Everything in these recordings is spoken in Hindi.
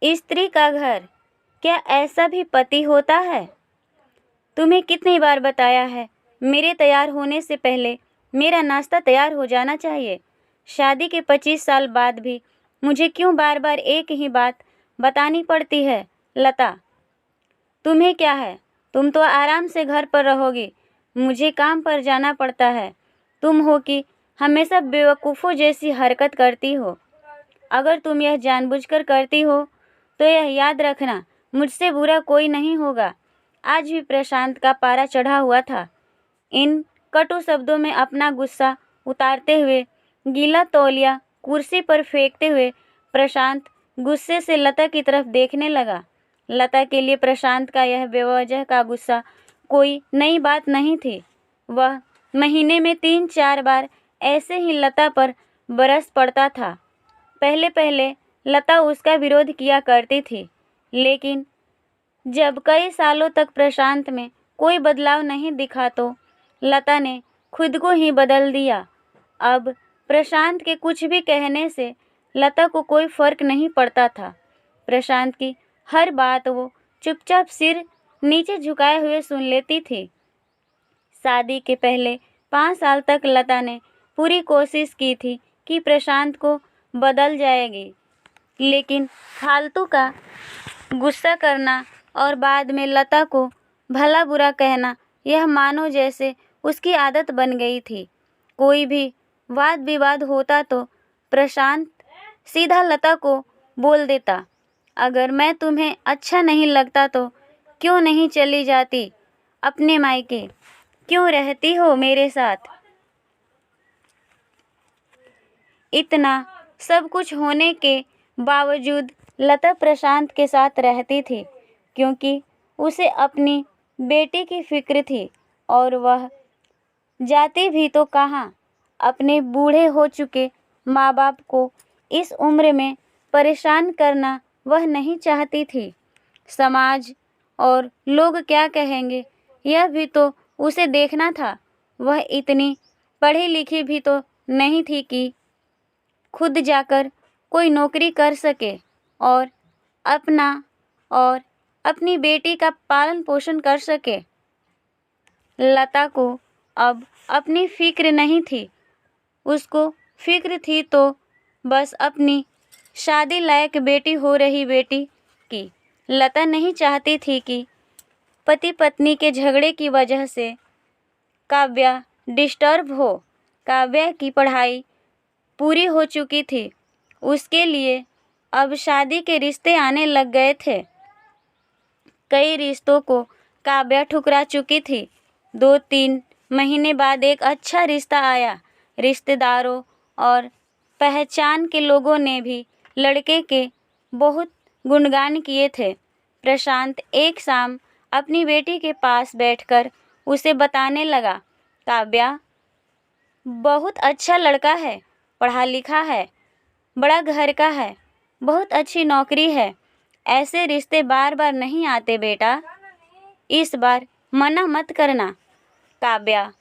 स्त्री का घर, क्या ऐसा भी पति होता है? तुम्हें कितनी बार बताया है, मेरे तैयार होने से पहले मेरा नाश्ता तैयार हो जाना चाहिए। शादी के 25 साल बाद भी मुझे क्यों बार बार एक ही बात बतानी पड़ती है? लता, तुम्हें क्या है? तुम तो आराम से घर पर रहोगी, मुझे काम पर जाना पड़ता है। तुम हो कि हमेशा बेवकूफ़ों जैसी हरकत करती हो। अगर तुम यह जानबूझकर करती हो तो यह याद रखना, मुझसे बुरा कोई नहीं होगा। आज भी प्रशांत का पारा चढ़ा हुआ था। इन कटु शब्दों में अपना गुस्सा उतारते हुए, गीला तौलिया कुर्सी पर फेंकते हुए प्रशांत गुस्से से लता की तरफ देखने लगा। लता के लिए प्रशांत का यह बेवजह का गुस्सा कोई नई बात नहीं थी। वह महीने में 3-4 बार ऐसे ही लता पर बरस पड़ता था। पहले पहले लता उसका विरोध किया करती थी, लेकिन जब कई सालों तक प्रशांत में कोई बदलाव नहीं दिखा तो लता ने खुद को ही बदल दिया। अब प्रशांत के कुछ भी कहने से लता को कोई फर्क नहीं पड़ता था। प्रशांत की हर बात वो चुपचाप सिर नीचे झुकाए हुए सुन लेती थी। शादी के पहले 5 साल तक लता ने पूरी कोशिश की थी कि प्रशांत को बदल जाएगी, लेकिन फालतू का गुस्सा करना और बाद में लता को भला बुरा कहना, यह मानो जैसे उसकी आदत बन गई थी। कोई भी वाद विवाद होता तो प्रशांत सीधा लता को बोल देता, अगर मैं तुम्हें अच्छा नहीं लगता तो क्यों नहीं चली जाती अपने मायके, क्यों रहती हो मेरे साथ? इतना सब कुछ होने के बावजूद लता प्रशांत के साथ रहती थी, क्योंकि उसे अपनी बेटी की फिक्र थी। और वह जाती भी तो कहाँ, अपने बूढ़े हो चुके माँ बाप को इस उम्र में परेशान करना वह नहीं चाहती थी। समाज और लोग क्या कहेंगे, यह भी तो उसे देखना था। वह इतनी पढ़ी लिखी भी तो नहीं थी कि खुद जाकर कोई नौकरी कर सके और अपना और अपनी बेटी का पालन पोषण कर सके। लता को अब अपनी फिक्र नहीं थी, उसको फिक्र थी तो बस अपनी शादी लायक बेटी हो रही बेटी की। लता नहीं चाहती थी कि पति पत्नी के झगड़े की वजह से काव्या डिस्टर्ब हो। काव्या की पढ़ाई पूरी हो चुकी थी, उसके लिए अब शादी के रिश्ते आने लग गए थे। कई रिश्तों को काव्या ठुकरा चुकी थी। 2-3 महीने बाद एक अच्छा रिश्ता आया। रिश्तेदारों और पहचान के लोगों ने भी लड़के के बहुत गुणगान किए थे। प्रशांत एक शाम अपनी बेटी के पास बैठकर उसे बताने लगा, काव्या बहुत अच्छा लड़का है, पढ़ा लिखा है, बड़ा घर का है, बहुत अच्छी नौकरी है। ऐसे रिश्ते बार बार नहीं आते बेटा, इस बार मना मत करना। काव्या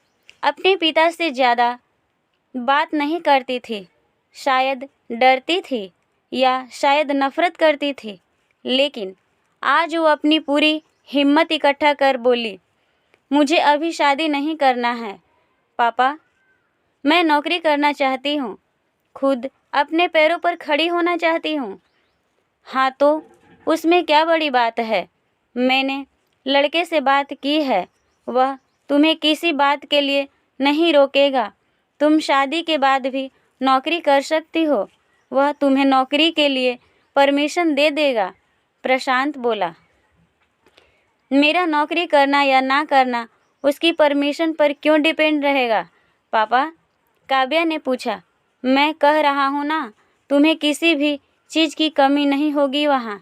अपने पिता से ज़्यादा बात नहीं करती थी, शायद डरती थी या शायद नफरत करती थी, लेकिन आज वो अपनी पूरी हिम्मत इकट्ठा कर बोली, मुझे अभी शादी नहीं करना है पापा, मैं नौकरी करना चाहती हूँ, खुद अपने पैरों पर खड़ी होना चाहती हूँ। हाँ तो उसमें क्या बड़ी बात है, मैंने लड़के से बात की है, वह तुम्हें किसी बात के लिए नहीं रोकेगा। तुम शादी के बाद भी नौकरी कर सकती हो, वह तुम्हें नौकरी के लिए परमिशन दे देगा। प्रशांत बोला, मेरा नौकरी करना या ना करना उसकी परमिशन पर क्यों डिपेंड रहेगा पापा? काव्या ने पूछा। मैं कह रहा हूँ ना, तुम्हें किसी भी चीज़ की कमी नहीं होगी वहाँ।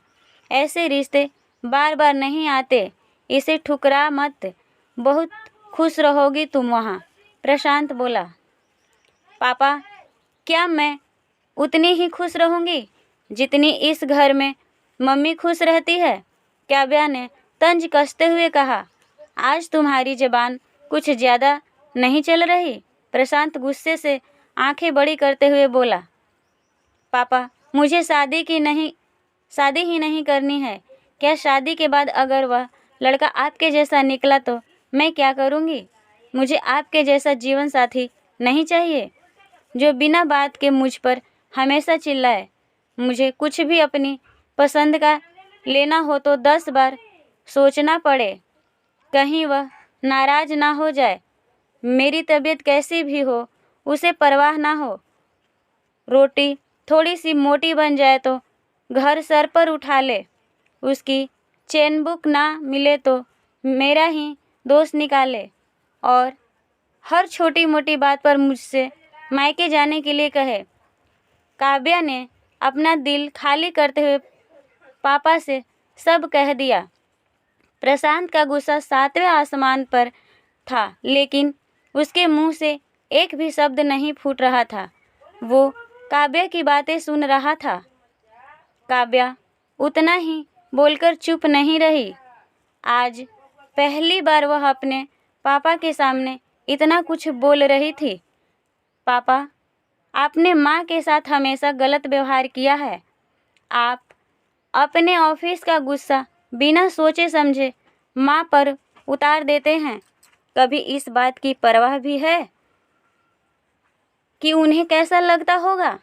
ऐसे रिश्ते बार बार नहीं आते, इसे ठुकरा मत, बहुत खुश रहोगी तुम वहाँ। प्रशांत बोला, पापा क्या मैं उतनी ही खुश रहूँगी जितनी इस घर में मम्मी खुश रहती है? काव्या ने तंज कसते हुए कहा। आज तुम्हारी ज़बान कुछ ज़्यादा नहीं चल रही? प्रशांत गुस्से से आंखें बड़ी करते हुए बोला, पापा मुझे शादी की नहीं शादी ही नहीं करनी है? क्या शादी के बाद अगर वह लड़का आपके जैसा निकला तो मैं क्या करूँगी? मुझे आपके जैसा जीवन साथी नहीं चाहिए जो बिना बात के मुझ पर हमेशा चिल्लाए। मुझे कुछ भी अपनी पसंद का लेना हो तो 10 बार सोचना पड़े, कहीं वह नाराज ना हो जाए। मेरी तबीयत कैसी भी हो उसे परवाह ना हो। रोटी थोड़ी सी मोटी बन जाए तो घर सर पर उठा ले। उसकी चेन बुक ना मिले तो मेरा ही दोस्त निकाले और हर छोटी मोटी बात पर मुझसे मायके जाने के लिए कहे। काव्या ने अपना दिल खाली करते हुए पापा से सब कह दिया। प्रशांत का गुस्सा 7वें आसमान पर था, लेकिन उसके मुंह से एक भी शब्द नहीं फूट रहा था। वो काव्या की बातें सुन रहा था। काव्या उतना ही बोलकर चुप नहीं रही। आज पहली बार वह अपने पापा के सामने इतना कुछ बोल रही थी। पापा, आपने माँ के साथ हमेशा गलत व्यवहार किया है। आप अपने ऑफिस का गुस्सा बिना सोचे समझे माँ पर उतार देते हैं। कभी इस बात की परवाह भी है कि उन्हें कैसा लगता होगा?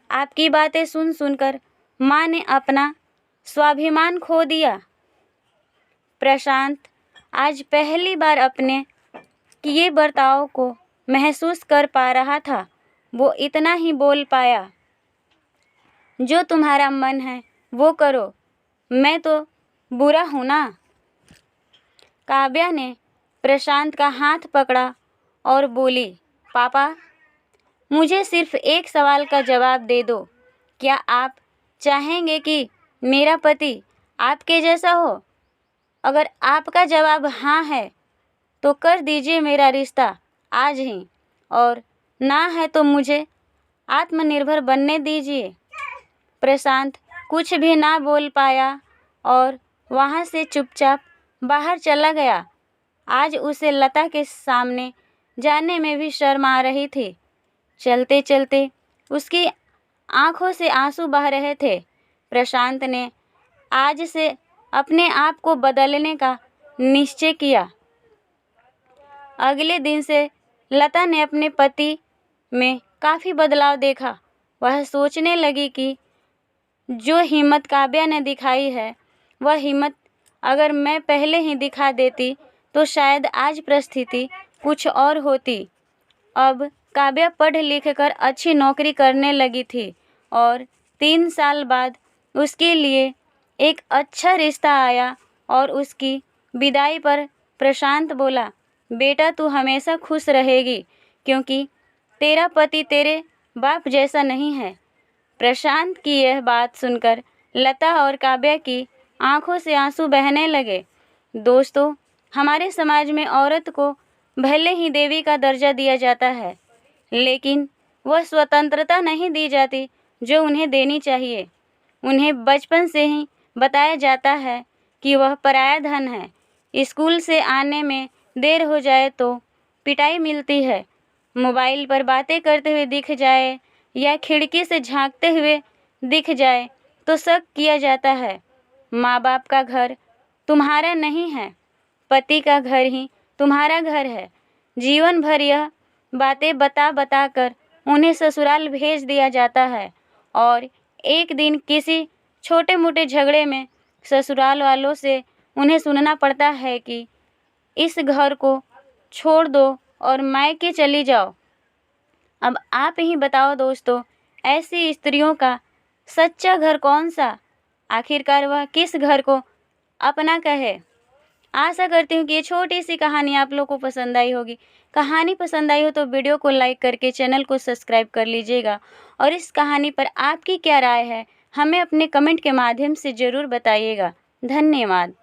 आपकी बातें सुन सुनकर माँ ने अपना स्वाभिमान खो दिया। प्रशांत आज पहली बार अपने किए बर्ताव को महसूस कर पा रहा था। वो इतना ही बोल पाया, जो तुम्हारा मन है वो करो, मैं तो बुरा हूँ ना? काव्या ने प्रशांत का हाथ पकड़ा और बोली, पापा, मुझे सिर्फ एक सवाल का जवाब दे दो। क्या आप चाहेंगे कि मेरा पति आपके जैसा हो? अगर आपका जवाब हाँ है तो कर दीजिए मेरा रिश्ता आज ही, और ना है तो मुझे आत्मनिर्भर बनने दीजिए। प्रशांत कुछ भी ना बोल पाया और वहाँ से चुपचाप बाहर चला गया। आज उसे लता के सामने जाने में भी शर्म आ रही थी। चलते चलते उसकी आंखों से आंसू बह रहे थे। प्रशांत ने आज से अपने आप को बदलने का निश्चय किया। अगले दिन से लता ने अपने पति में काफ़ी बदलाव देखा। वह सोचने लगी कि जो हिम्मत काव्या ने दिखाई है, वह हिम्मत अगर मैं पहले ही दिखा देती तो शायद आज परिस्थिति कुछ और होती। अब काव्या पढ़ लिख कर अच्छी नौकरी करने लगी थी और 3 साल बाद उसके लिए एक अच्छा रिश्ता आया और उसकी विदाई पर प्रशांत बोला, बेटा तू हमेशा खुश रहेगी क्योंकि तेरा पति तेरे बाप जैसा नहीं है। प्रशांत की यह बात सुनकर लता और काव्या की आंखों से आंसू बहने लगे। दोस्तों, हमारे समाज में औरत को भले ही देवी का दर्जा दिया जाता है, लेकिन वह स्वतंत्रता नहीं दी जाती जो उन्हें देनी चाहिए। उन्हें बचपन से ही बताया जाता है कि वह पराया धन है। स्कूल से आने में देर हो जाए तो पिटाई मिलती है। मोबाइल पर बातें करते हुए दिख जाए या खिड़की से झांकते हुए दिख जाए तो शक किया जाता है। माँ बाप का घर तुम्हारा नहीं है, पति का घर ही तुम्हारा घर है। जीवन भर यह बातें बता बता कर उन्हें ससुराल भेज दिया जाता है और एक दिन किसी छोटे मोटे झगड़े में ससुराल वालों से उन्हें सुनना पड़ता है कि इस घर को छोड़ दो और मायके चली जाओ। अब आप ही बताओ दोस्तों, ऐसी स्त्रियों का सच्चा घर कौन सा? आखिरकार वह किस घर को अपना कहे? आशा करती हूँ कि ये छोटी सी कहानी आप लोगों को पसंद आई होगी। कहानी पसंद आई हो तो वीडियो को लाइक करके चैनल को सब्सक्राइब कर लीजिएगा और इस कहानी पर आपकी क्या राय है हमें अपने कमेंट के माध्यम से ज़रूर बताइएगा। धन्यवाद।